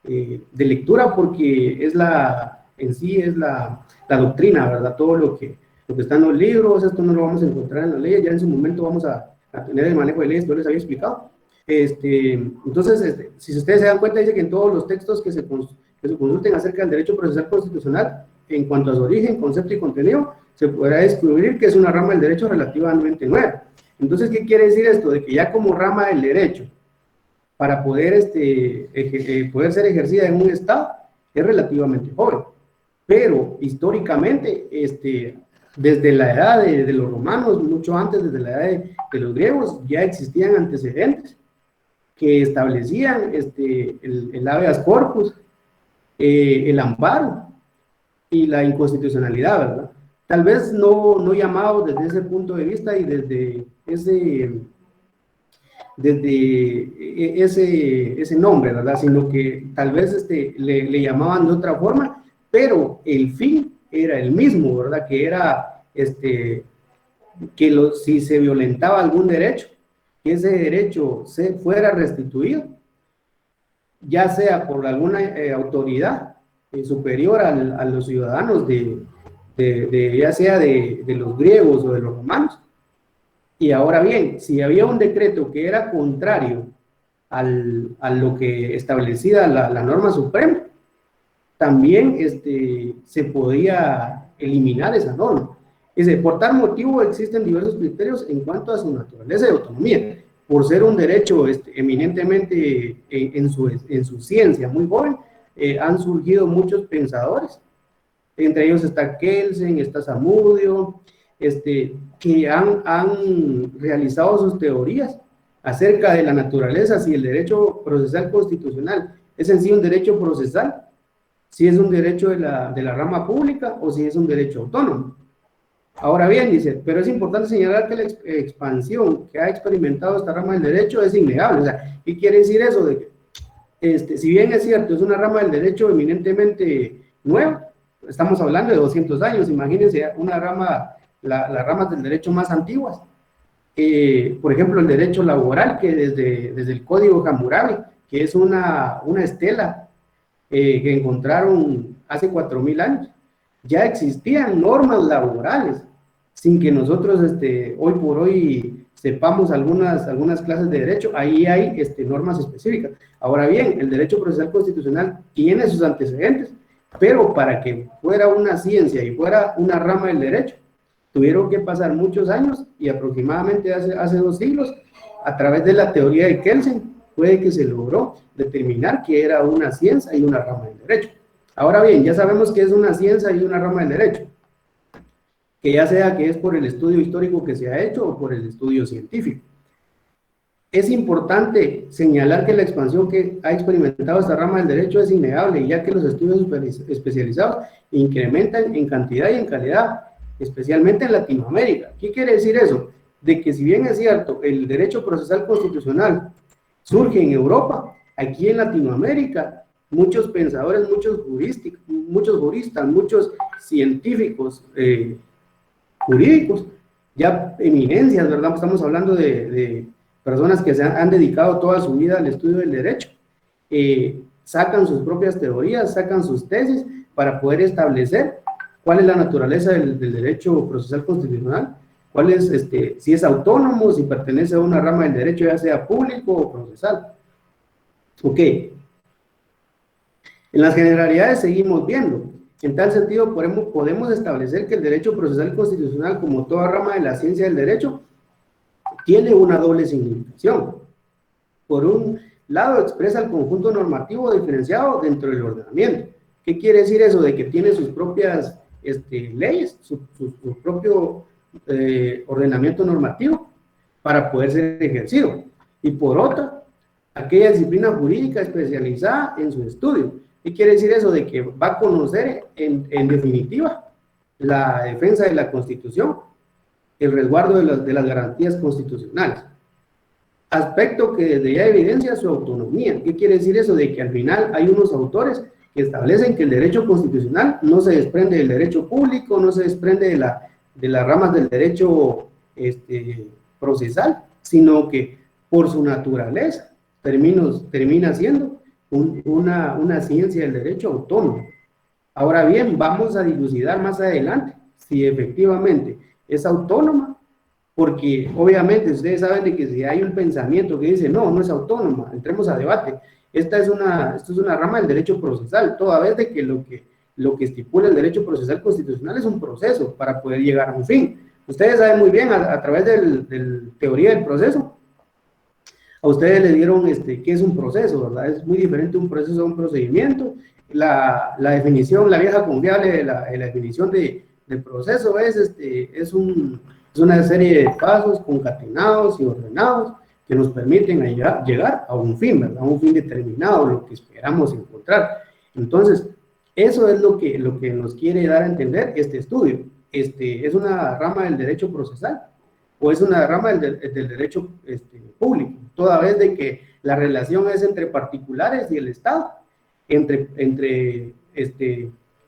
de lectura, porque es en sí es la doctrina, ¿verdad? Todo lo que está en los libros, esto no lo vamos a encontrar en las leyes, ya en su momento vamos a tener el manejo de leyes, yo les había explicado. Entonces, si ustedes se dan cuenta, dice que en todos los textos que se consulten acerca del derecho procesal constitucional, en cuanto a su origen, concepto y contenido, se podrá descubrir que es una rama del derecho relativamente nueva. Entonces, ¿qué quiere decir esto? De que ya como rama del derecho, para poder, poder ser ejercida en un Estado, es relativamente joven. Pero, históricamente, desde la edad de los romanos, mucho antes, desde la edad de los griegos, ya existían antecedentes que establecían el habeas corpus, el amparo y la inconstitucionalidad, ¿verdad? Tal vez no llamado desde ese punto de vista y desde ese nombre, ¿verdad? Sino que tal vez le llamaban de otra forma, pero el fin era el mismo, ¿verdad? Que era si se violentaba algún derecho, que ese derecho fuera restituido, ya sea por alguna autoridad superior a los ciudadanos ya sea de los griegos o de los romanos. Y ahora bien, si había un decreto que era contrario a lo que establecía la norma suprema, también se podía eliminar esa norma. Por tal motivo existen diversos criterios en cuanto a su naturaleza y autonomía. Por ser un derecho eminentemente en su ciencia muy joven, han surgido muchos pensadores. Entre ellos está Kelsen, está Zamudio, que han realizado sus teorías acerca de la naturaleza, si el derecho procesal constitucional es en sí un derecho procesal, si es un derecho de la rama pública o si es un derecho autónomo. Ahora bien, dice, pero es importante señalar que la expansión que ha experimentado esta rama del derecho es innegable. O sea, ¿qué quiere decir eso? De que, si bien es cierto, es una rama del derecho eminentemente nueva, estamos hablando de 200 años, imagínense las ramas del derecho más antiguas. Por ejemplo, el derecho laboral, que desde el Código Hammurabi, que es una estela que encontraron hace 4000 años, ya existían normas laborales, sin que nosotros hoy por hoy sepamos algunas clases de derecho, ahí hay normas específicas. Ahora bien, el derecho procesal constitucional tiene sus antecedentes, pero para que fuera una ciencia y fuera una rama del derecho, tuvieron que pasar muchos años y aproximadamente hace 2 siglos, a través de la teoría de Kelsen, fue que se logró determinar que era una ciencia y una rama del derecho. Ahora bien, ya sabemos que es una ciencia y una rama del derecho, que ya sea que es por el estudio histórico que se ha hecho o por el estudio científico. Es importante señalar que la expansión que ha experimentado esta rama del derecho es innegable, ya que los estudios especializados incrementan en cantidad y en calidad, especialmente en Latinoamérica. ¿Qué quiere decir eso? De que si bien es cierto, el derecho procesal constitucional surge en Europa, aquí en Latinoamérica, muchos pensadores, muchos juristas, muchos científicos jurídicos, ya eminencias, ¿verdad? Estamos hablando de personas que se han dedicado toda su vida al estudio del derecho, sacan sus propias teorías, sacan sus tesis para poder establecer cuál es la naturaleza del derecho procesal constitucional, cuál es, si es autónomo, si pertenece a una rama del derecho, ya sea público o procesal. Ok. En las generalidades seguimos viendo. En tal sentido, podemos establecer que el derecho procesal constitucional, como toda rama de la ciencia del derecho, tiene una doble significación. Por un lado, expresa el conjunto normativo diferenciado dentro del ordenamiento. ¿Qué quiere decir eso? De que tiene sus propias leyes, su propio ordenamiento normativo para poder ser ejercido. Y por otra, aquella disciplina jurídica especializada en su estudio. ¿Qué quiere decir eso? De que va a conocer en definitiva la defensa de la Constitución, el resguardo de las garantías constitucionales. Aspecto que desde ya evidencia su autonomía. ¿Qué quiere decir eso? De que al final hay unos autores que establecen que el derecho constitucional no se desprende del derecho público, no se desprende de las ramas del derecho procesal, sino que por su naturaleza termina siendo una ciencia del derecho autónoma. Ahora bien, vamos a dilucidar más adelante si efectivamente es autónoma, porque obviamente ustedes saben de que si hay un pensamiento que dice, no, no es autónoma, entremos a debate. Esto es una rama del derecho procesal, toda vez de que lo que estipula el derecho procesal constitucional es un proceso para poder llegar a un fin. Ustedes saben muy bien, a través de teoría del proceso, a ustedes le dieron qué es un proceso, ¿verdad? Es muy diferente un proceso a un procedimiento. La definición, la vieja confiable de la definición del proceso es una serie de pasos concatenados y ordenados que nos permiten llegar a un fin, ¿verdad? A un fin determinado, lo que esperamos encontrar. Entonces, eso es lo que nos quiere dar a entender este estudio. Es una rama del derecho procesal o es una rama del derecho público, toda vez de que la relación es entre particulares y el Estado, entre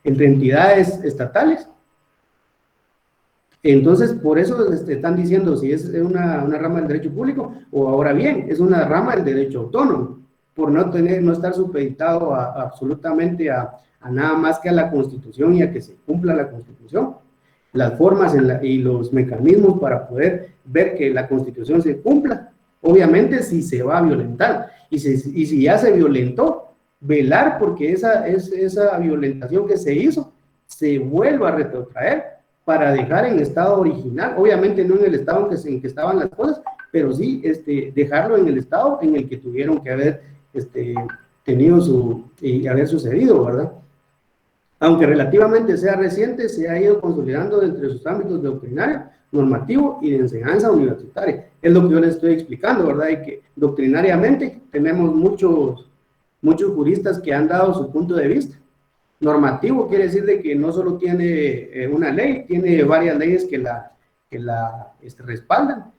entidades estatales. Entonces, por eso están diciendo si es una rama del derecho público o ahora bien, es una rama del derecho autónomo, por no estar supeditado absolutamente a nada más que a la Constitución y a que se cumpla la Constitución. Las formas y los mecanismos para poder ver que la Constitución se cumpla, obviamente si se va a violentar, y si ya se violentó, velar porque esa violentación que se hizo se vuelva a retrotraer para dejar en estado original, obviamente no en el estado en que estaban las cosas, pero sí dejarlo en el estado en el que tuvieron que haber tenido y haber sucedido, ¿verdad? Aunque relativamente sea reciente, se ha ido consolidando entre sus ámbitos doctrinario, normativo y de enseñanza universitaria. Es lo que yo les estoy explicando, ¿verdad? Y que doctrinariamente tenemos muchos juristas que han dado su punto de vista. Normativo quiere decir de que no solo tiene una ley, tiene varias leyes que la respaldan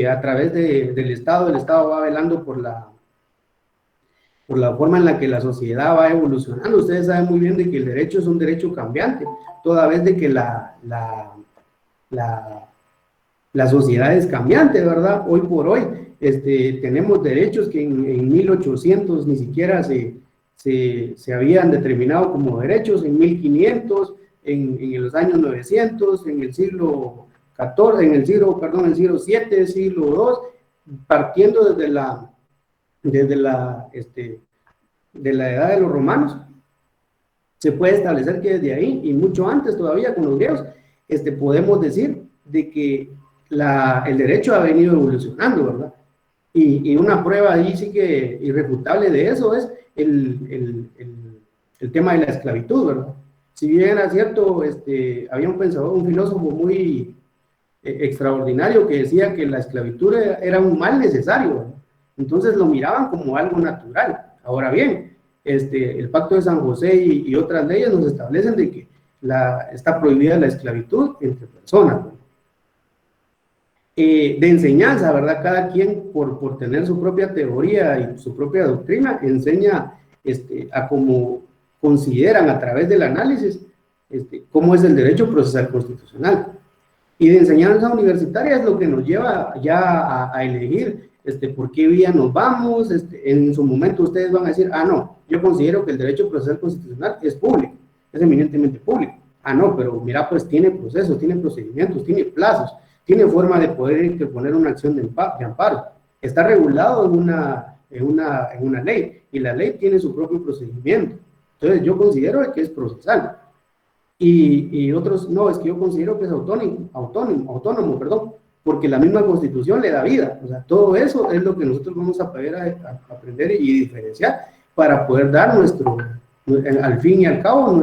a través del Estado. El Estado va velando por la forma en la que la sociedad va evolucionando. Ustedes saben muy bien de que el derecho es un derecho cambiante, toda vez de que la sociedad es cambiante, ¿verdad? Hoy por hoy tenemos derechos que en 1800 ni siquiera se habían determinado como derechos, en 1500, en los años 900, en el siglo XIV, en el siglo VII, siglo II, partiendo desde la edad de los romanos, se puede establecer que desde ahí, y mucho antes todavía con los griegos, podemos decir de que el derecho ha venido evolucionando, ¿verdad? Y una prueba ahí sí que irrefutable de eso es el tema de la esclavitud, ¿verdad? Si bien era cierto, había un pensador, un filósofo muy extraordinario que decía que la esclavitud era un mal necesario, ¿verdad? Entonces lo miraban como algo natural. Ahora bien, el Pacto de San José y otras leyes nos establecen de que está prohibida la esclavitud entre personas, ¿no? De enseñanza, ¿verdad? Cada quien, por tener su propia teoría y su propia doctrina, enseña a cómo consideran a través del análisis cómo es el derecho procesal constitucional. Y de enseñanza universitaria es lo que nos lleva ya a elegir por qué vía nos vamos. En su momento ustedes van a decir, no, yo considero que el derecho procesal constitucional es público, es eminentemente público. No, pero mira, pues tiene procesos, tiene procedimientos, tiene plazos, tiene forma de poder interponer una acción de amparo. Está regulado en una ley, y la ley tiene su propio procedimiento. Entonces yo considero que es procesal. Y otros, no, es que yo considero que es autónomo, perdón, porque la misma Constitución le da vida. O sea, todo eso es lo que nosotros vamos a poder aprender y diferenciar para poder dar al fin y al cabo,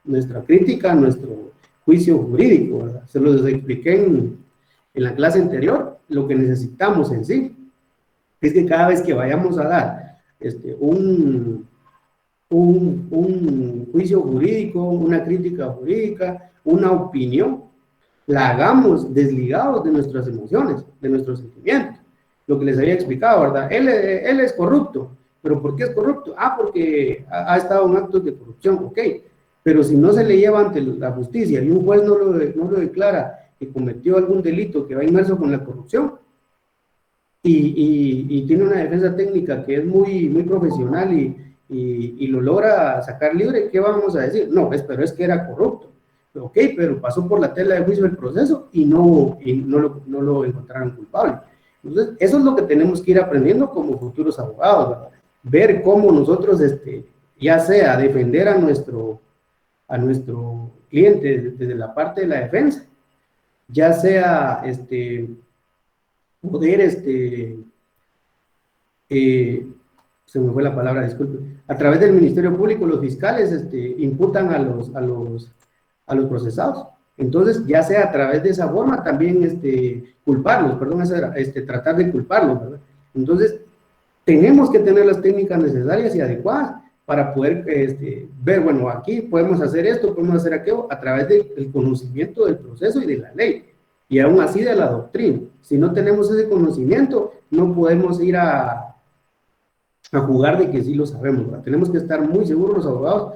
nuestra crítica, nuestro juicio jurídico, ¿verdad? Se los expliqué en la clase anterior. Lo que necesitamos en sí es que cada vez que vayamos a dar un juicio jurídico, una crítica jurídica, una opinión, la hagamos desligados de nuestras emociones, de nuestros sentimientos. Lo que les había explicado, ¿verdad? Él es corrupto, pero ¿por qué es corrupto? Porque ha estado en actos de corrupción, ok, pero si no se le lleva ante la justicia y un juez no lo declara que cometió algún delito que va inmerso con la corrupción, y tiene una defensa técnica que es muy profesional y lo logra sacar libre, ¿qué vamos a decir? No, pues, pero es que era corrupto. Ok, pero pasó por la tela de juicio el proceso y no lo encontraron culpable. Entonces, eso es lo que tenemos que ir aprendiendo como futuros abogados, ¿verdad? Ver cómo nosotros, ya sea defender a nuestro cliente desde la parte de la defensa, ya sea poder se me fue la palabra, disculpe, a través del Ministerio Público los fiscales imputan a los procesados. Entonces, ya sea a través de esa forma, también culparlos, perdón, tratar de culparlos, ¿verdad? Entonces, tenemos que tener las técnicas necesarias y adecuadas para poder ver, bueno, aquí podemos hacer esto, podemos hacer aquello, a través del conocimiento del proceso y de la ley, y aún así de la doctrina. Si no tenemos ese conocimiento, no podemos ir a jugar de que sí lo sabemos, ¿verdad? Tenemos que estar muy seguros los abogados,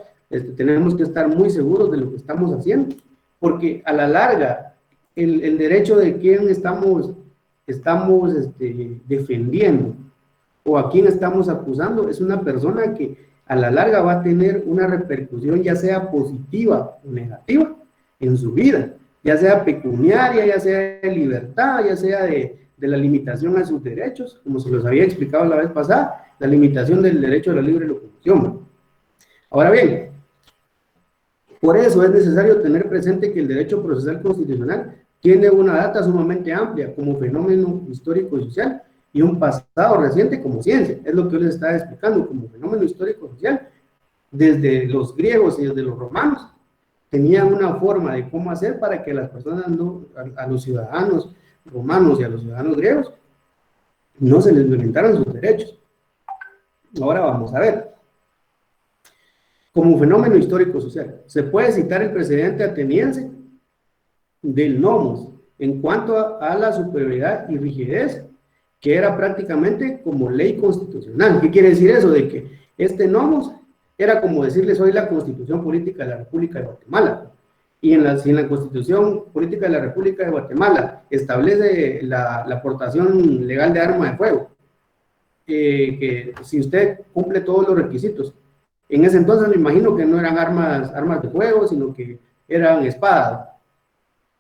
tenemos que estar muy seguros de lo que estamos haciendo, porque a la larga, el derecho de quien estamos defendiendo o a quien estamos acusando es una persona que a la larga va a tener una repercusión, ya sea positiva o negativa, en su vida, ya sea pecuniaria, ya sea de libertad, ya sea de la limitación a sus derechos, como se los había explicado la vez pasada, la limitación del derecho a la libre locomoción. Ahora bien, por eso es necesario tener presente que el derecho procesal constitucional tiene una data sumamente amplia como fenómeno histórico y social y un pasado reciente como ciencia. Es lo que yo les estaba explicando, como fenómeno histórico y social. Desde los griegos y desde los romanos tenían una forma de cómo hacer para que las personas, a los ciudadanos romanos y a los ciudadanos griegos, no se les violentaran sus derechos. Ahora vamos a ver. Como fenómeno histórico-social, se puede citar el precedente ateniense del nomos en cuanto a la superioridad y rigidez, que era prácticamente como ley constitucional. ¿Qué quiere decir eso? De que este nomos era como decirles hoy la Constitución Política de la República de Guatemala. Y si en la Constitución Política de la República de Guatemala establece la aportación legal de arma de fuego, que si usted cumple todos los requisitos, en ese entonces me imagino que no eran armas de fuego, sino que eran espadas.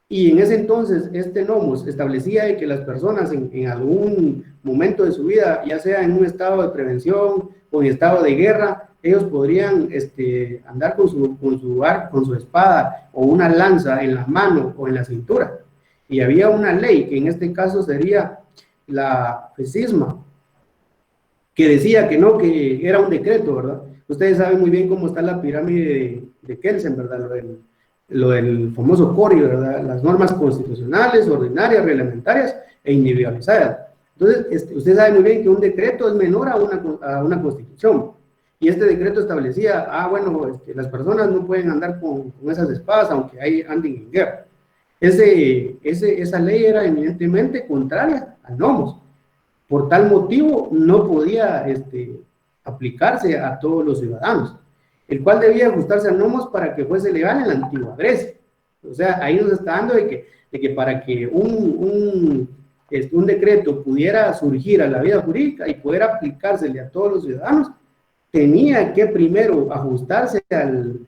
Y en ese entonces este nomos establecía que las personas en algún momento de su vida, ya sea en un estado de prevención o en estado de guerra, ellos podrían andar con su espada o una lanza en la mano o en la cintura. Y había una ley, que en este caso sería la cisma, que decía que no, que era un decreto, ¿verdad? Ustedes saben muy bien cómo está la pirámide de Kelsen, ¿verdad? Lo del famoso CORI, ¿verdad? Las normas constitucionales, ordinarias, reglamentarias e individualizadas. Entonces, usted sabe muy bien que un decreto es menor a una constitución. Y este decreto establecía, bueno, las personas no pueden andar con esas espadas, aunque anden en guerra. Esa ley era eminentemente contraria al nomos. Por tal motivo, no podía aplicarse a todos los ciudadanos, el cual debía ajustarse al nomos para que fuese legal en la antigua Grecia. O sea, ahí nos está dando de que para que un decreto pudiera surgir a la vida jurídica y poder aplicársele a todos los ciudadanos, tenía que primero ajustarse al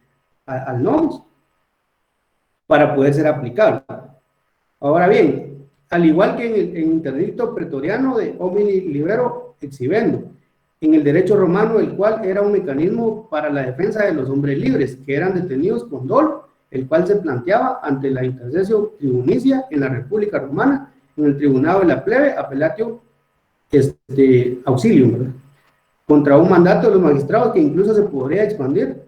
nomos para poder ser aplicable. Ahora bien, al igual que en el interdicto pretoriano de homini libero exhibendo, en el derecho romano, el cual era un mecanismo para la defensa de los hombres libres, que eran detenidos con dolo, el cual se planteaba ante la intercesio tribunicia en la República Romana, en el tribunado de la plebe, apellatio auxilium, ¿verdad? Contra un mandato de los magistrados que incluso se podría expandir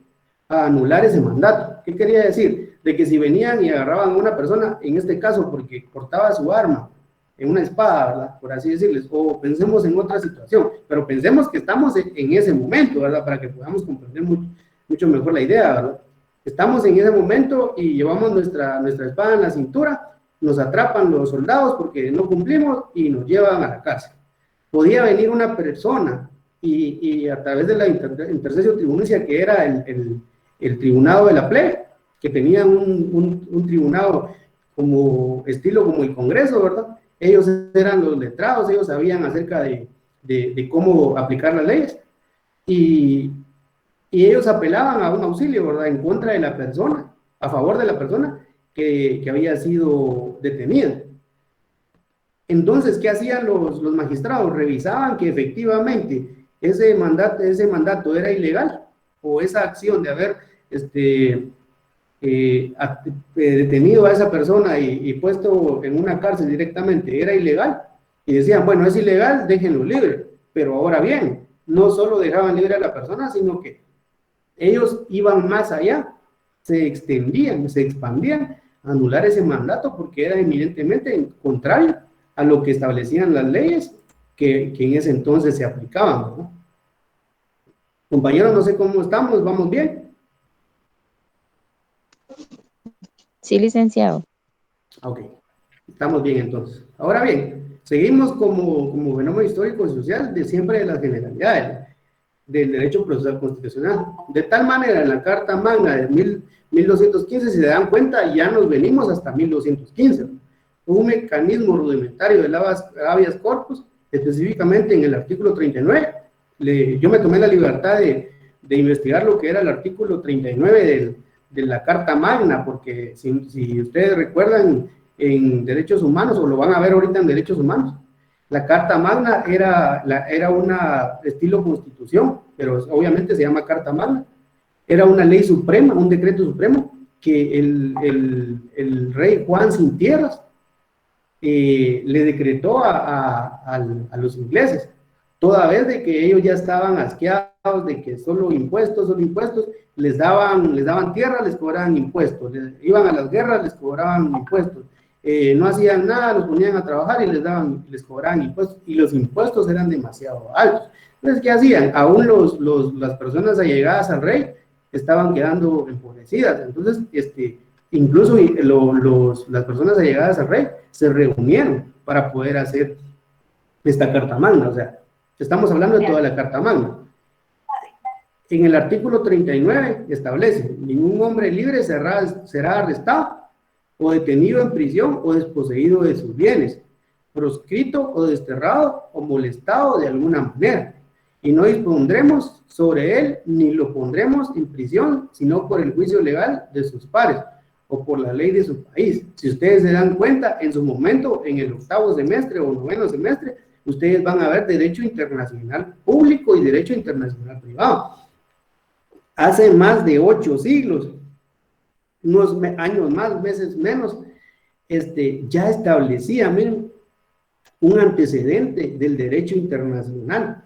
a anular ese mandato. ¿Qué quería decir? De que si venían y agarraban a una persona, en este caso porque portaba su arma, en una espada, ¿verdad? Por así decirles, o pensemos en otra situación, pero pensemos que estamos en ese momento, ¿verdad? Para que podamos comprender mucho mejor la idea, ¿verdad? Estamos en ese momento y llevamos nuestra espada en la cintura, nos atrapan los soldados porque no cumplimos y nos llevan a la cárcel. Podía venir una persona y a través de la intercesio tribunicia, que era el tribunado de la plebe, que tenía un tribunado como estilo como el Congreso, ¿verdad? ellos eran los letrados, ellos sabían acerca de cómo aplicar las leyes, y ellos apelaban a un auxilio, ¿verdad?, en contra de la persona, a favor de la persona que había sido detenida. Entonces, ¿qué hacían los magistrados? Revisaban que efectivamente ese mandato era ilegal, o esa acción de haber detenido a esa persona y puesto en una cárcel directamente era ilegal, y decían, bueno, es ilegal, déjenlo libre. Pero ahora bien, no solo dejaban libre a la persona, sino que ellos iban más allá, se extendían, se expandían a anular ese mandato porque era eminentemente contrario a lo que establecían las leyes que en ese entonces se aplicaban, ¿no? Compañeros, no sé cómo estamos, ¿vamos bien? Sí, licenciado. Ok, estamos bien entonces. Ahora bien, seguimos como fenómeno histórico y social de siempre de las generalidades del derecho procesal constitucional. De tal manera, en la Carta Magna de 1215, si se dan cuenta, ya nos venimos hasta 1215. Un mecanismo rudimentario del habeas corpus, específicamente en el artículo 39. Yo me tomé la libertad de investigar lo que era el artículo 39 de la Carta Magna, porque si ustedes recuerdan en derechos humanos, o lo van a ver ahorita en derechos humanos, la Carta Magna era una estilo constitución, pero obviamente se llama Carta Magna. Era una ley suprema, un decreto supremo, que el rey Juan Sin Tierras le decretó a los ingleses, toda vez de que ellos ya estaban asqueados de que solo impuestos, les daban tierra, les cobraban impuestos, iban a las guerras, les cobraban impuestos, no hacían nada, los ponían a trabajar y les cobraban impuestos, y los impuestos eran demasiado altos. Entonces, ¿qué hacían? Aún las personas allegadas al rey estaban quedando empobrecidas. Entonces, incluso las personas allegadas al rey se reunieron para poder hacer esta Carta Magna. O sea, estamos hablando de toda la Carta Magna. En el artículo 39 establece: ningún hombre libre será arrestado o detenido en prisión o desposeído de sus bienes, proscrito o desterrado o molestado de alguna manera, y no dispondremos sobre él ni lo pondremos en prisión, sino por el juicio legal de sus pares o por la ley de su país. Si ustedes se dan cuenta, en su momento, en el 8º semestre o 9º semestre, ustedes van a ver derecho internacional público y derecho internacional privado. Hace más de 8 siglos, unos años más, meses menos, ya establecía, miren, un antecedente del derecho internacional,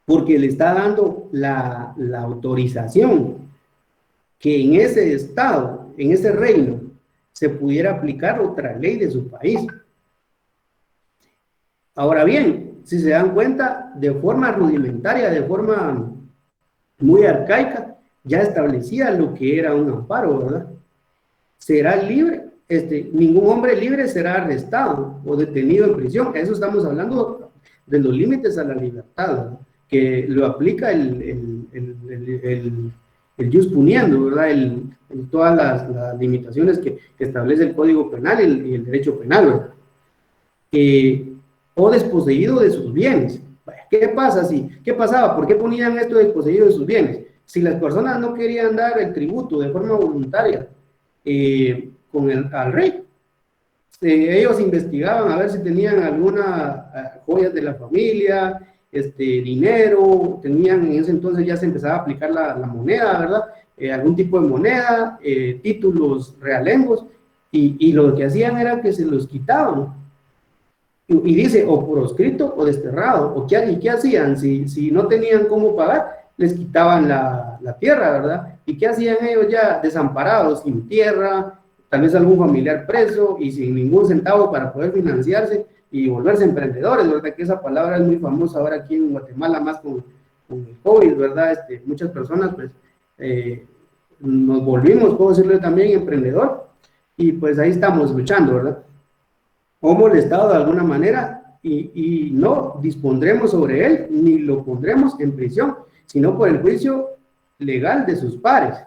porque le está dando la autorización que en ese estado, en ese reino, se pudiera aplicar otra ley de su país. Ahora bien, si se dan cuenta, de forma rudimentaria, de forma muy arcaica, ya establecía lo que era un amparo, ¿verdad? Será libre, ningún hombre libre será arrestado o detenido en prisión. Eso estamos hablando de los límites a la libertad, ¿verdad?, que lo aplica el jus puniendo, ¿verdad?, todas las limitaciones que establece el Código Penal y el derecho penal, ¿verdad? O desposeído de sus bienes. ¿Qué pasaba? ¿Por qué ponían esto de desposeído de sus bienes? Si las personas no querían dar el tributo de forma voluntaria al rey, ellos investigaban a ver si tenían alguna joyas de la familia, dinero, tenían, en ese entonces ya se empezaba a aplicar la moneda, ¿verdad? Algún tipo de moneda, títulos realengos, y lo que hacían era que se los quitaban. Y dice, o proscrito o desterrado. ¿Y qué hacían? Si no tenían cómo pagar, les quitaban la tierra, ¿verdad? ¿Y qué hacían ellos ya desamparados, sin tierra, tal vez algún familiar preso y sin ningún centavo para poder financiarse y volverse emprendedores, ¿verdad? Que esa palabra es muy famosa ahora aquí en Guatemala, más con el COVID, ¿verdad? Muchas personas, pues, nos volvimos, puedo decirle también, emprendedor, y pues ahí estamos luchando, ¿verdad? O molestado de alguna manera, y no dispondremos sobre él ni lo pondremos en prisión, sino por el juicio legal de sus pares.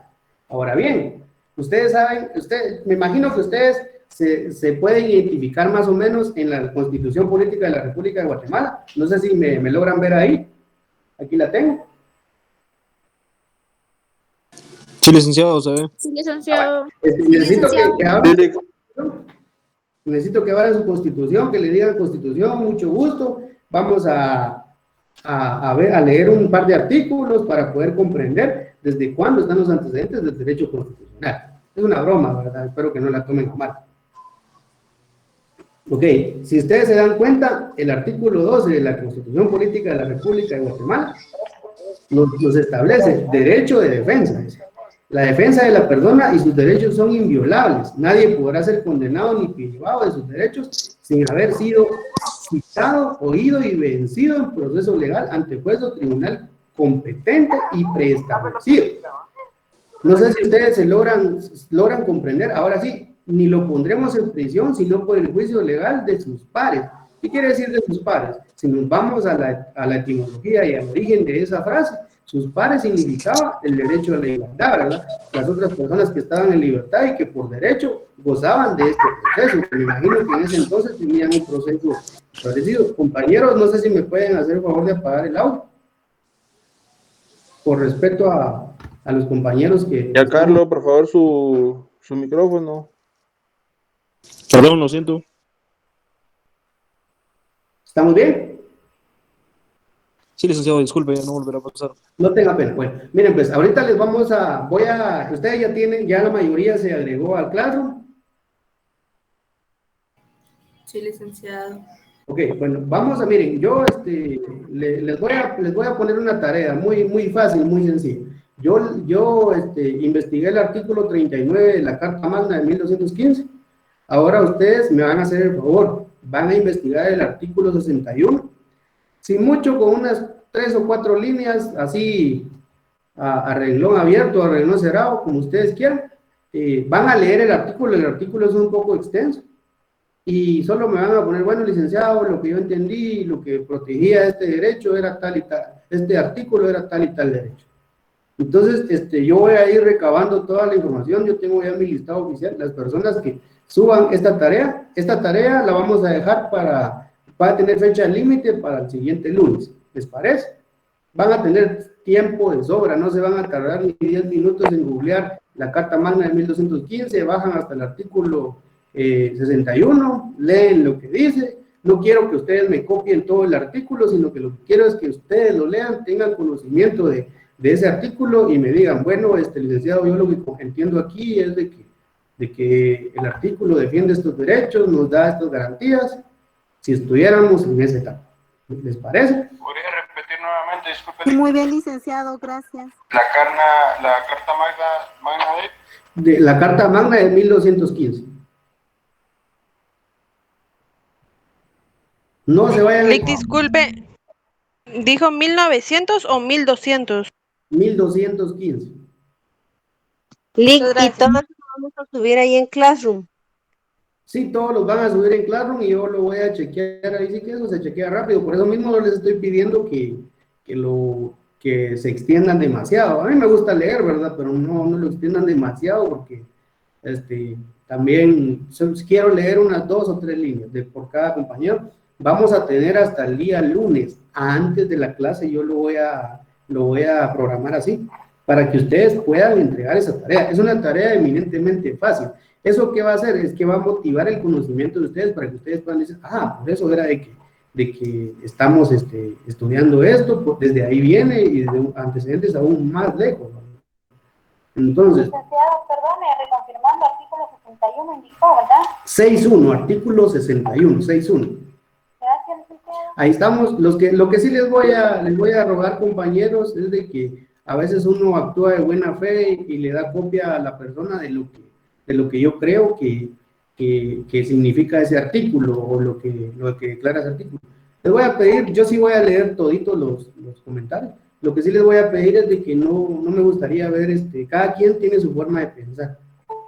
Ahora bien, ustedes saben, me imagino que ustedes se pueden identificar más o menos en la Constitución Política de la República de Guatemala. No sé si me logran ver ahí. Aquí la tengo. Sí, licenciado, se ve. Sí, licenciado. Necesito que hablen. Dele. Necesito que abran su Constitución, que le digan Constitución, mucho gusto. Vamos a leer un par de artículos para poder comprender desde cuándo están los antecedentes del derecho constitucional. Es una broma, ¿verdad? Espero que no la tomen a mal. Ok, si ustedes se dan cuenta, el artículo 12 de la Constitución Política de la República de Guatemala nos establece derecho de defensa. La defensa de la persona y sus derechos son inviolables. Nadie podrá ser condenado ni privado de sus derechos sin haber sido citado, oído y vencido en proceso legal ante juez o tribunal competente y preestablecido. No sé si ustedes se logran comprender. Ahora sí, ni lo pondremos en prisión, sino por el juicio legal de sus pares. ¿Qué quiere decir de sus pares? Si nos vamos a la etimología y al origen de esa frase, sus pares significaba el derecho a la igualdad, ¿verdad? Las otras personas que estaban en libertad y que por derecho gozaban de este proceso. Me imagino que en ese entonces tenían un proceso parecido. Compañeros, no sé si me pueden hacer el favor de apagar el audio. Por respeto a los compañeros que... Ya, Carlos, por favor, su micrófono. Perdón, lo siento. ¿Estamos bien? Sí, licenciado, disculpe, ya no volverá a pasar. No tenga pena. Bueno, miren, pues ahorita les ustedes ya tienen, ya la mayoría se agregó al Classroom. Sí, licenciado. Ok, bueno, miren, yo les voy a poner una tarea muy fácil, muy sencilla. Yo investigué el artículo 39 de la Carta Magna de 1215. Ahora ustedes me van a hacer el favor, van a investigar el artículo 61. Sin mucho, con unas 3 o 4 líneas, así a renglón abierto, a renglón cerrado, como ustedes quieran. Van a leer el artículo es un poco extenso. Y solo me van a poner, bueno, licenciado, lo que yo entendí, lo que protegía este derecho era tal y tal, este artículo era tal y tal derecho. Entonces, yo voy a ir recabando toda la información, yo tengo ya mi listado oficial, las personas que suban esta tarea la vamos a dejar para tener fecha límite para el siguiente lunes, ¿les parece? Van a tener tiempo de sobra, no se van a tardar ni 10 minutos en googlear la Carta Magna de 1215, bajan hasta el artículo 61, leen lo que dice. No quiero que ustedes me copien todo el artículo, sino que lo que quiero es que ustedes lo lean, tengan conocimiento de ese artículo y me digan, bueno, licenciado, yo lo que entiendo aquí es de que el artículo defiende estos derechos, nos da estas garantías, si estuviéramos en esa etapa. ¿Les parece? ¿Podría repetir nuevamente? Disculpe. Muy bien, licenciado, gracias. La Carta Magna de la Carta Magna de 1215. No se vayan. Lic, disculpe, ¿dijo 1900 o 1200? 1215. Lic, y todos lo vamos a subir ahí en Classroom. Sí, todos los van a subir en Classroom y yo lo voy a chequear, ahí sí que eso se chequea rápido, por eso mismo no les estoy pidiendo que se extiendan demasiado. A mí me gusta leer, ¿verdad? Pero no lo extiendan demasiado porque también quiero leer unas 2 o 3 líneas por cada compañero. Vamos a tener hasta el día lunes, antes de la clase, yo lo voy a programar así, para que ustedes puedan entregar esa tarea. Es una tarea eminentemente fácil. ¿Eso qué va a hacer? Es que va a motivar el conocimiento de ustedes para que ustedes puedan decir, por eso era de que estamos estudiando esto, desde ahí viene y desde antecedentes aún más lejos, ¿no? Entonces... Licenciado, perdone, reconfirmando, artículo 61 indicó, ¿verdad? 6.1, artículo 61, 6.1. Gracias, licenciado. Ahí estamos. Lo que sí les voy a rogar, compañeros, es de que a veces uno actúa de buena fe y le da copia a la persona de lo que yo creo que significa ese artículo o lo que declara ese artículo. Les voy a pedir, yo sí voy a leer toditos los comentarios. Lo que sí les voy a pedir es de que no me gustaría ver, cada quien tiene su forma de pensar.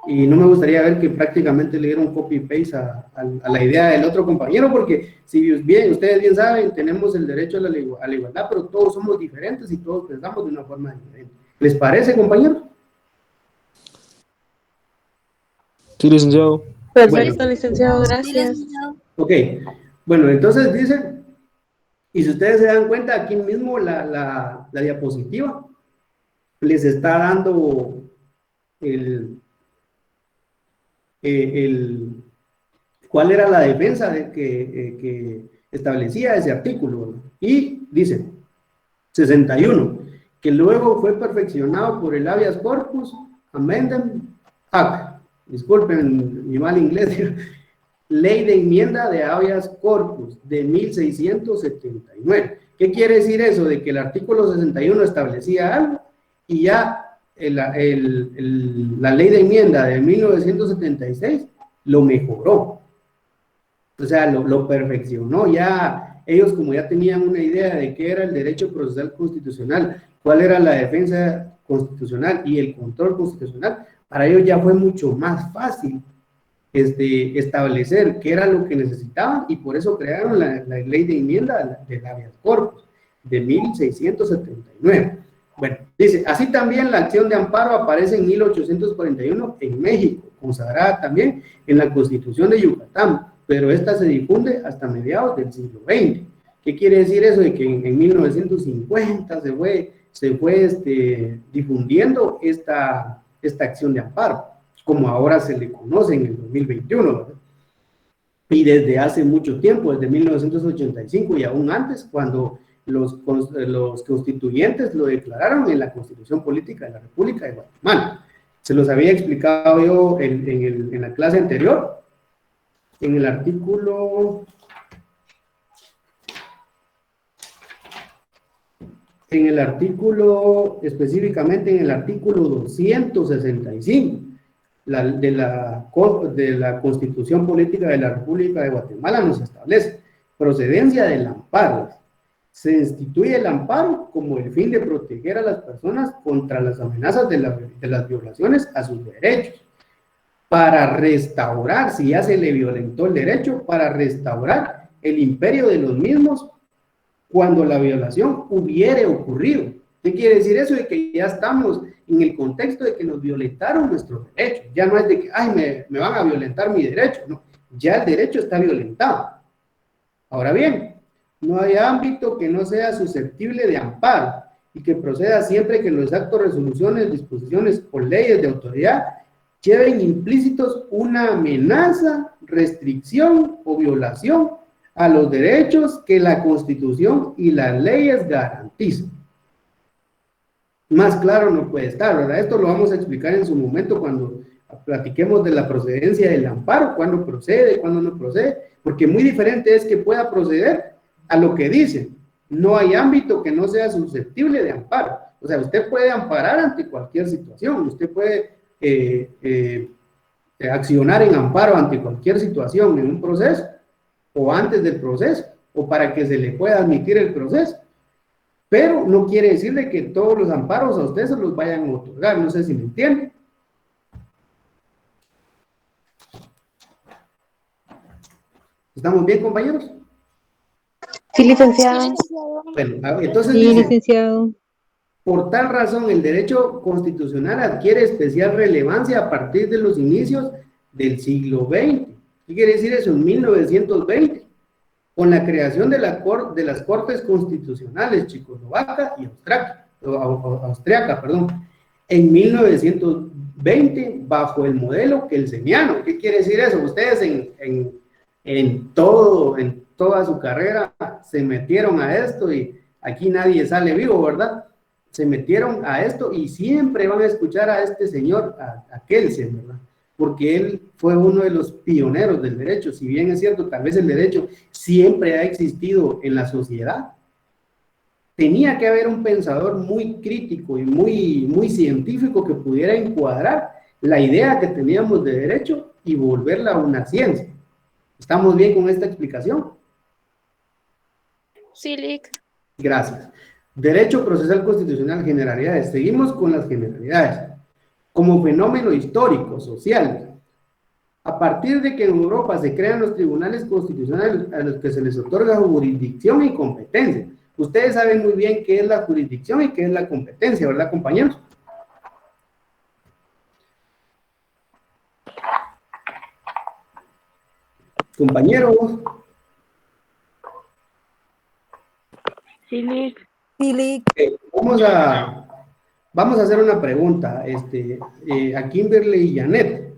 Y no me gustaría ver que prácticamente le dieron copy-paste a la idea del otro compañero, porque si ustedes bien saben, tenemos el derecho a la igualdad, pero todos somos diferentes y todos pensamos de una forma diferente. ¿Les parece, compañero? Sí, licenciado. Perfecto, licenciado, gracias. Ok, bueno, entonces dice, y si ustedes se dan cuenta, aquí mismo la diapositiva les está dando cuál era la defensa que establecía ese artículo, ¿no? Y dice 61, que luego fue perfeccionado por el Habeas Corpus Amendment Act, disculpen mi mal inglés, Ley de Enmienda de Habeas Corpus de 1679. ¿Qué quiere decir eso? De que el artículo 61 establecía algo y ya la Ley de Enmienda de 1976 lo mejoró. O sea, lo perfeccionó. Ya ellos, como ya tenían una idea de qué era el derecho procesal constitucional, cuál era la defensa constitucional y el control constitucional, para ellos ya fue mucho más fácil establecer qué era lo que necesitaban, y por eso crearon la ley de enmienda del Habeas Corpus de 1679. Bueno, dice, así también la acción de amparo aparece en 1841 en México, consagrada también en la Constitución de Yucatán, pero esta se difunde hasta mediados del siglo XX. ¿Qué quiere decir eso? De que en 1950 se fue difundiendo esta acción de amparo, como ahora se le conoce en el 2021, ¿verdad? Y desde hace mucho tiempo, desde 1985 y aún antes, cuando los constituyentes lo declararon en la Constitución Política de la República de Guatemala. Se los había explicado yo en la clase anterior, en el artículo... específicamente en el artículo 265 de la Constitución Política de la República de Guatemala, nos establece procedencia del amparo. Se instituye el amparo como el fin de proteger a las personas contra las amenazas de las violaciones a sus derechos, para restaurar, si ya se le violentó el derecho, para restaurar el imperio de los mismos cuando la violación hubiere ocurrido. ¿Qué quiere decir eso? De que ya estamos en el contexto de que nos violentaron nuestros derechos. Ya no es de que, ay, me van a violentar mi derecho. No, ya el derecho está violentado. Ahora bien, no hay ámbito que no sea susceptible de amparo y que proceda siempre que los actos, resoluciones, disposiciones o leyes de autoridad lleven implícitos una amenaza, restricción o violación a los derechos que la Constitución y las leyes garantizan. Más claro no puede estar, ¿verdad? Esto lo vamos a explicar en su momento cuando platiquemos de la procedencia del amparo, cuándo procede, cuándo no procede, porque muy diferente es que pueda proceder a lo que dice. No hay ámbito que no sea susceptible de amparo. O sea, usted puede amparar ante cualquier situación, usted puede accionar en amparo ante cualquier situación en un proceso, o antes del proceso, o para que se le pueda admitir el proceso. Pero no quiere decirle que todos los amparos a usted se los vayan a otorgar. No sé si me entienden. ¿Estamos bien, compañeros? Sí, licenciado. Bueno, entonces Sí, dice, licenciado. por tal razón, el derecho constitucional adquiere especial relevancia a partir de los inicios del siglo XX. ¿Qué quiere decir eso? En 1920, con la creación de las Cortes Constitucionales checoslovaca y austriaca, en 1920, bajo el modelo kelseniano. ¿Qué quiere decir eso? Ustedes en toda su carrera se metieron a esto y aquí nadie sale vivo, ¿verdad? Se metieron a esto y siempre van a escuchar a este señor, a Kelsen, ¿verdad? Porque él fue uno de los pioneros del derecho. Si bien es cierto, tal vez el derecho siempre ha existido en la sociedad, tenía que haber un pensador muy crítico y muy científico que pudiera encuadrar la idea que teníamos de derecho y volverla una ciencia. ¿Estamos bien con esta explicación? Sí, Lic. Gracias. Derecho procesal constitucional, generalidades. Seguimos con las generalidades. Como fenómeno histórico, social. A partir de que en Europa se crean los tribunales constitucionales a los que se les otorga jurisdicción y competencia. Ustedes saben muy bien qué es la jurisdicción y qué es la competencia, ¿verdad, compañeros? Compañero. Sí, Lick. Vamos a hacer una pregunta a Kimberly y Janet.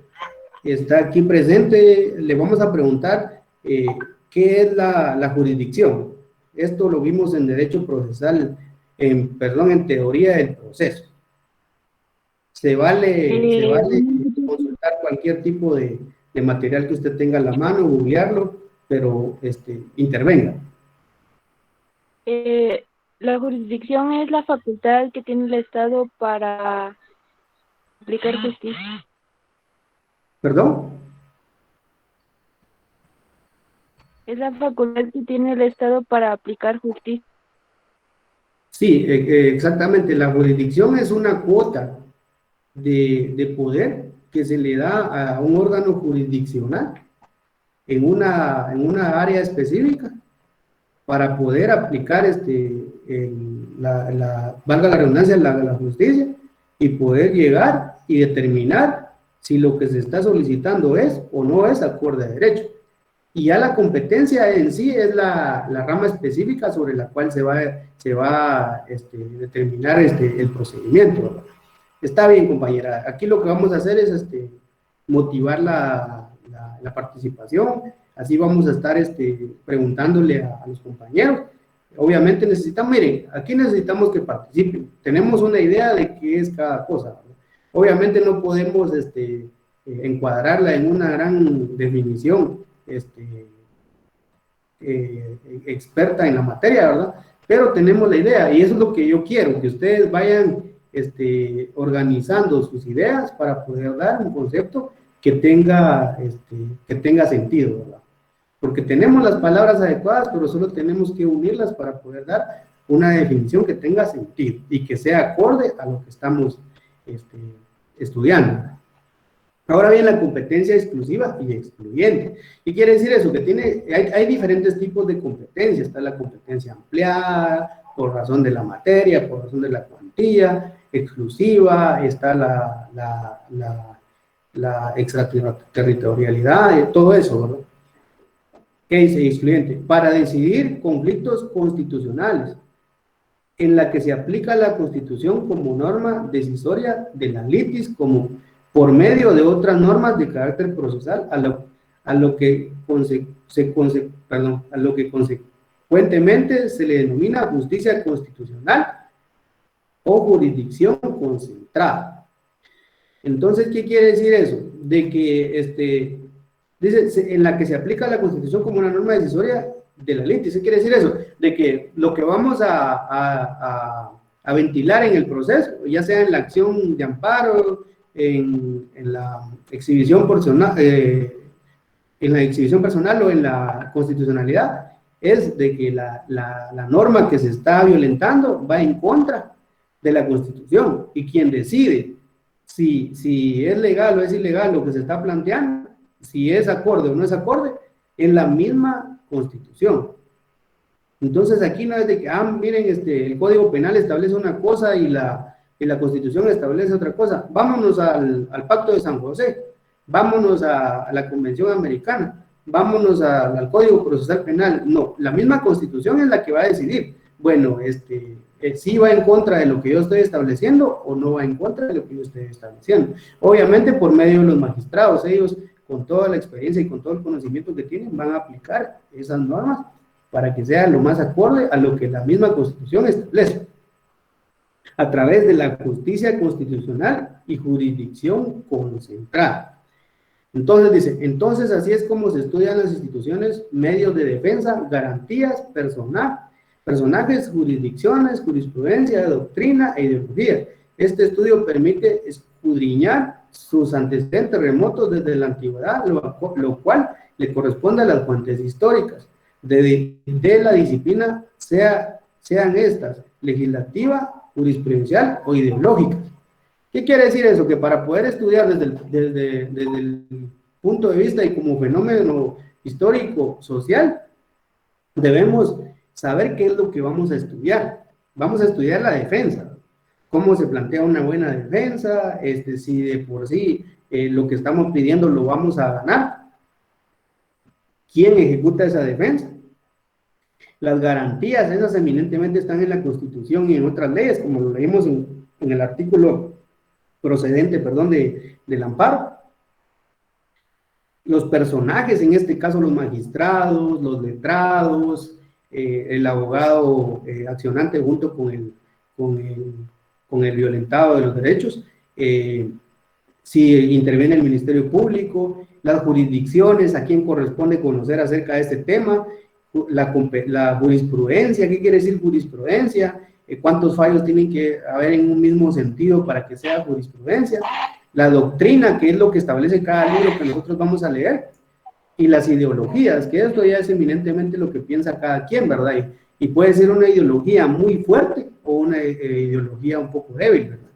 Está aquí presente, le vamos a preguntar qué es la jurisdicción. Esto lo vimos en derecho procesal, en teoría del proceso. Se vale consultar cualquier tipo de material que usted tenga a la mano, googlearlo, pero intervenga. La jurisdicción es la facultad que tiene el Estado para aplicar justicia. ¿Perdón? Es la facultad que tiene el Estado para aplicar justicia. Sí, exactamente. La jurisdicción es una cuota de poder que se le da a un órgano jurisdiccional en una área específica para poder aplicar valga la redundancia, la justicia, y poder llegar y determinar si lo que se está solicitando es o no es acorde a derecho. Y ya la competencia en sí es la rama específica sobre la cual se va a determinar el procedimiento, ¿verdad? Está bien, compañera. Aquí lo que vamos a hacer es motivar la participación. Así vamos a estar preguntándole a los compañeros. Obviamente miren, aquí necesitamos que participen. Tenemos una idea de qué es cada cosa, ¿verdad? Obviamente no podemos encuadrarla en una gran definición experta en la materia, ¿verdad? Pero tenemos la idea y eso es lo que yo quiero, que ustedes vayan organizando sus ideas para poder dar un concepto que tenga sentido, ¿verdad? Porque tenemos las palabras adecuadas, pero solo tenemos que unirlas para poder dar una definición que tenga sentido y que sea acorde a lo que estamos estudiando. Ahora bien, la competencia exclusiva y excluyente. ¿Qué quiere decir eso? Que hay diferentes tipos de competencia. Está la competencia ampliada, por razón de la materia, por razón de la cuantía, exclusiva, está la extraterritorialidad, todo eso, ¿verdad? ¿Qué dice excluyente? Para decidir conflictos constitucionales, en la que se aplica la Constitución como norma decisoria de la litis, como por medio de otras normas de carácter procesal, a lo que consecuentemente se le denomina justicia constitucional o jurisdicción concentrada. Entonces, ¿qué quiere decir eso? De que dice, en la que se aplica la Constitución como una norma decisoria de la litis. ¿Qué quiere decir eso? De que lo que vamos a ventilar en el proceso, ya sea en la acción de amparo, en la exhibición personal, o en la constitucionalidad, es de que la norma que se está violentando va en contra de la Constitución, y quien decide si es legal o es ilegal lo que se está planteando, si es acorde o no es acorde, es la misma Constitución. Entonces aquí no es de que, miren, el Código Penal establece una cosa y la Constitución establece otra cosa. Vámonos al Pacto de San José, vámonos a la Convención Americana, vámonos al Código Procesal Penal. No, la misma Constitución es la que va a decidir, bueno, si va en contra de lo que yo estoy estableciendo o no va en contra de lo que yo estoy estableciendo. Obviamente por medio de los magistrados, ellos con toda la experiencia y con todo el conocimiento que tienen van a aplicar esas normas para que sea lo más acorde a lo que la misma Constitución establece, a través de la justicia constitucional y jurisdicción concentrada. Entonces dice, entonces así es como se estudian las instituciones, medios de defensa, garantías, personajes, jurisdicciones, jurisprudencia, doctrina e ideología. Este estudio permite escudriñar sus antecedentes remotos desde la antigüedad, lo cual le corresponde a las fuentes históricas de la disciplina, sean estas legislativa, jurisprudencial o ideológicas. ¿Qué quiere decir eso? Que para poder estudiar desde el punto de vista y como fenómeno histórico social, debemos saber qué es lo que vamos a estudiar. Vamos a estudiar la defensa, cómo se plantea una buena defensa, si de por sí lo que estamos pidiendo lo vamos a ganar. ¿Quién ejecuta esa defensa? Las garantías, esas eminentemente están en la Constitución y en otras leyes, como lo leímos en el artículo procedente, perdón, del amparo. Los personajes, en este caso los magistrados, los letrados, el abogado accionante junto con el violentado de los derechos, si interviene el Ministerio Público, las jurisdicciones, a quién corresponde conocer acerca de este tema, la jurisprudencia, ¿qué quiere decir jurisprudencia? ¿Cuántos fallos tienen que haber en un mismo sentido para que sea jurisprudencia? La doctrina, que es lo que establece cada libro que nosotros vamos a leer, y las ideologías, que esto ya es eminentemente lo que piensa cada quien, ¿verdad? Y puede ser una ideología muy fuerte o una ideología un poco débil, ¿verdad?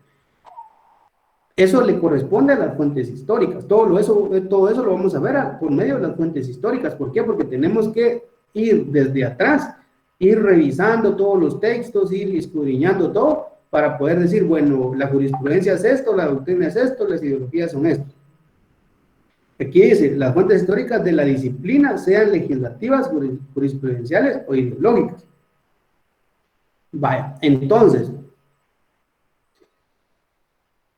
Eso le corresponde a las fuentes históricas. Todo eso lo vamos a ver por medio de las fuentes históricas. ¿Por qué? Porque tenemos que ir desde atrás, ir revisando todos los textos, ir escudriñando todo, para poder decir, bueno, la jurisprudencia es esto, la doctrina es esto, las ideologías son esto. Aquí dice, las fuentes históricas de la disciplina, sean legislativas, jurisprudenciales o ideológicas. Vaya, entonces,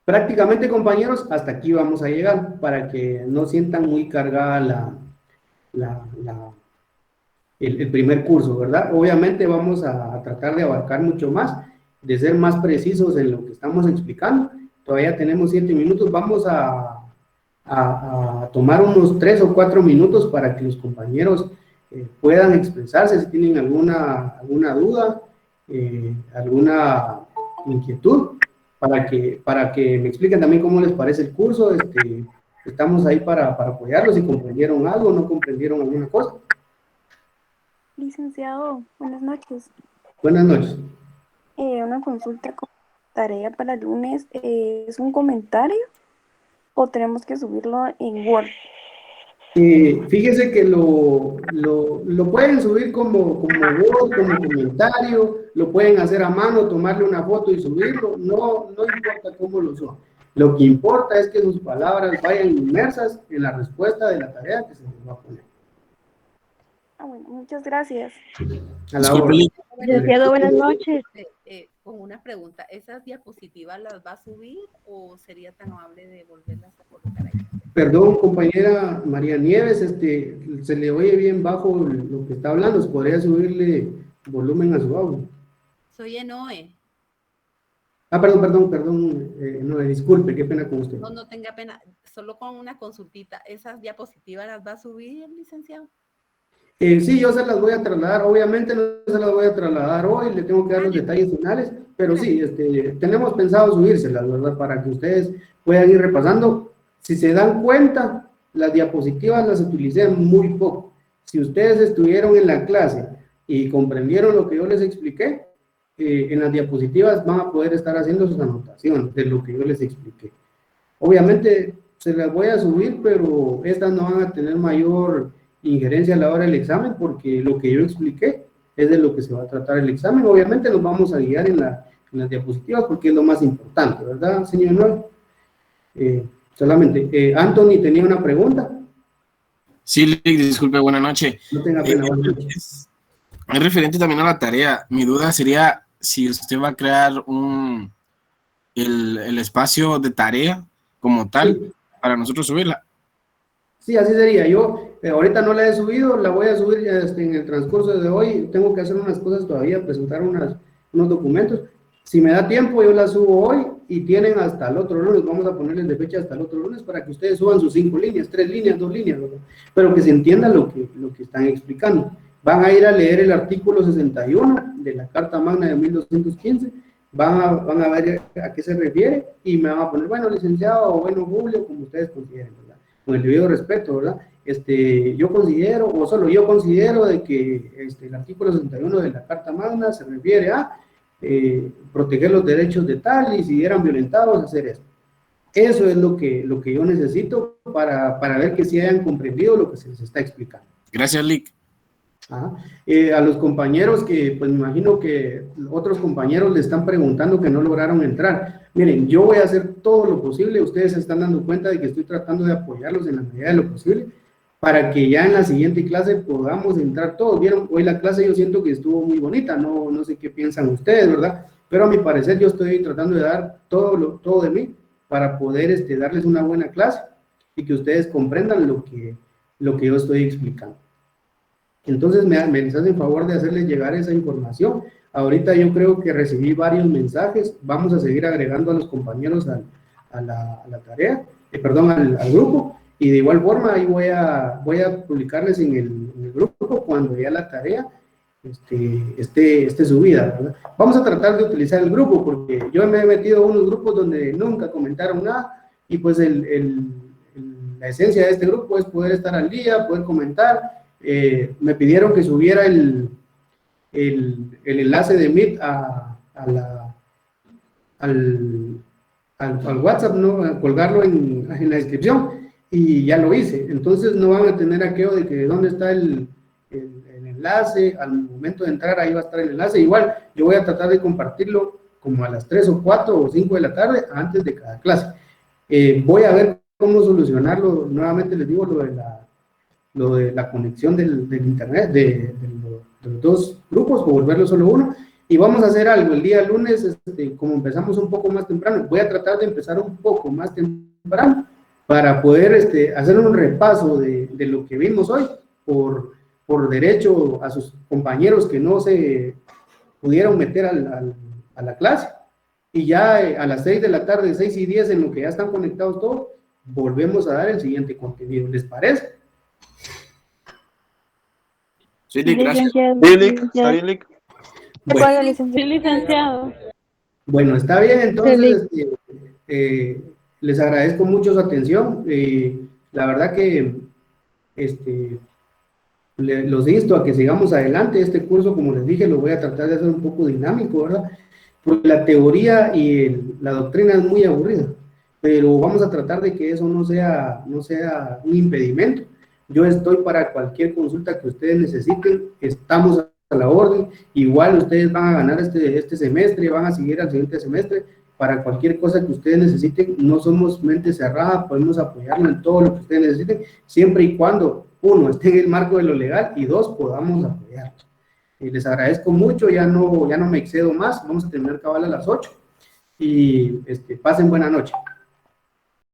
prácticamente, compañeros, hasta aquí vamos a llegar, para que no sientan muy cargada el primer curso, ¿verdad? Obviamente vamos a tratar de abarcar mucho más, de ser más precisos en lo que estamos explicando. Todavía tenemos 7 minutos, vamos a tomar unos 3 o 4 minutos para que los compañeros puedan expresarse si tienen alguna duda, alguna inquietud, para que me expliquen también cómo les parece el curso. Estamos ahí para apoyarlos, si comprendieron algo, no comprendieron alguna cosa. Licenciado, buenas noches. Buenas noches. Una consulta con tarea para el lunes. ¿Es un comentario o tenemos que subirlo en Word? Fíjese que lo pueden subir como Word, como comentario, lo pueden hacer a mano, tomarle una foto y subirlo, no importa cómo lo suban. Lo que importa es que sus palabras vayan inmersas en la respuesta de la tarea que se les va a poner. Bueno, muchas gracias. A la hora. Licenciado, buenas noches. Con una pregunta, ¿esas diapositivas las va a subir o sería tan amable de volverlas a colocar ahí? Perdón, compañera María Nieves, se le oye bien bajo lo que está hablando. ¿Podría subirle volumen a su audio? Soy Enoe. Perdón, no, disculpe, qué pena con usted. No tenga pena, solo con una consultita. ¿Esas diapositivas las va a subir, licenciado? Sí, yo se las voy a trasladar. Obviamente no se las voy a trasladar hoy, le tengo que dar los detalles finales, pero sí, tenemos pensado subírselas, ¿verdad? Para que ustedes puedan ir repasando. Si se dan cuenta, las diapositivas las utilicé muy poco. Si ustedes estuvieron en la clase y comprendieron lo que yo les expliqué, en las diapositivas van a poder estar haciendo sus anotaciones de lo que yo les expliqué. Obviamente se las voy a subir, pero estas no van a tener mayor injerencia a la hora del examen, porque lo que yo expliqué es de lo que se va a tratar el examen. Obviamente nos vamos a guiar en las diapositivas porque es lo más importante, ¿verdad, señor Noel? Solamente, Anthony tenía una pregunta. Sí, disculpe, buenas noches. No tenga pena, buenas noches. Es referente también a la tarea. Mi duda sería si usted va a crear el espacio de tarea como tal, sí, para nosotros subirla. Sí, así sería. Yo ahorita no la he subido, la voy a subir ya en el transcurso de hoy. Tengo que hacer unas cosas todavía, presentar unos documentos. Si me da tiempo, yo la subo hoy y tienen hasta el otro lunes. Vamos a ponerles de fecha hasta el otro lunes para que ustedes suban sus 5 líneas, 3 líneas, 2 líneas, ¿verdad? Pero que se entienda lo que están explicando. Van a ir a leer el artículo 61 de la Carta Magna de 1215, van a ver a qué se refiere y me van a poner, bueno, licenciado, o bueno, Julio, como ustedes consideren, ¿verdad? Con el debido respeto, ¿verdad? Yo considero, o solo yo considero, de que el artículo 61 de la Carta Magna se refiere a proteger los derechos de tal, y si eran violentados, hacer esto. Eso es lo que yo necesito para ver que sí hayan comprendido lo que se les está explicando. Gracias, Lick. A los compañeros que, pues me imagino que otros compañeros le están preguntando que no lograron entrar. Miren, yo voy a hacer todo lo posible, ustedes se están dando cuenta de que estoy tratando de apoyarlos en la medida de lo posible, para que ya en la siguiente clase podamos entrar todos. Vieron, hoy la clase yo siento que estuvo muy bonita, no sé qué piensan ustedes, ¿verdad? Pero a mi parecer yo estoy tratando de dar todo de mí para poder darles una buena clase y que ustedes comprendan lo que yo estoy explicando. Entonces me hacen favor de hacerles llegar esa información. Ahorita yo creo que recibí varios mensajes, vamos a seguir agregando a los compañeros a la tarea, al grupo, y de igual forma ahí voy a publicarles en el grupo cuando ya la tarea esté subida, ¿verdad? Vamos a tratar de utilizar el grupo, porque yo me he metido a unos grupos donde nunca comentaron nada, y pues la esencia de este grupo es poder estar al día, poder comentar. Me pidieron que subiera el enlace de Meet al WhatsApp, ¿no? A colgarlo en la descripción, y ya lo hice. Entonces no van a tener aquello de que dónde está el enlace, al momento de entrar ahí va a estar el enlace. Igual yo voy a tratar de compartirlo como a las 3 o 4 o 5 de la tarde antes de cada clase. Voy a ver cómo solucionarlo. Nuevamente les digo lo de la conexión del internet, de los dos grupos, o volverlo solo uno, y vamos a hacer algo. El día lunes, como empezamos un poco más temprano, voy a tratar de empezar un poco más temprano, para poder hacer un repaso de lo que vimos hoy, por derecho a sus compañeros que no se pudieron meter a la clase, y ya a las 6 de la tarde, 6 y 10, en lo que ya están conectados todos, volvemos a dar el siguiente contenido. ¿Les parece? Sí, Lic, gracias. ¿Está bien, Lic? Bueno, licenciado. Bueno, está bien, entonces les agradezco mucho su atención. La verdad que los insto a que sigamos adelante. Este curso, como les dije, lo voy a tratar de hacer un poco dinámico, ¿verdad? Porque la teoría y la doctrina es muy aburrida, pero vamos a tratar de que eso no sea un impedimento. Yo estoy para cualquier consulta que ustedes necesiten, estamos a la orden. Igual ustedes van a ganar este semestre, van a seguir al siguiente semestre. Para cualquier cosa que ustedes necesiten, no somos mente cerrada, podemos apoyarlo en todo lo que ustedes necesiten, siempre y cuando, uno, esté en el marco de lo legal, y dos, podamos apoyarlos. Les agradezco mucho, ya no me excedo más, vamos a terminar cabal a las 8, y pasen buena noche.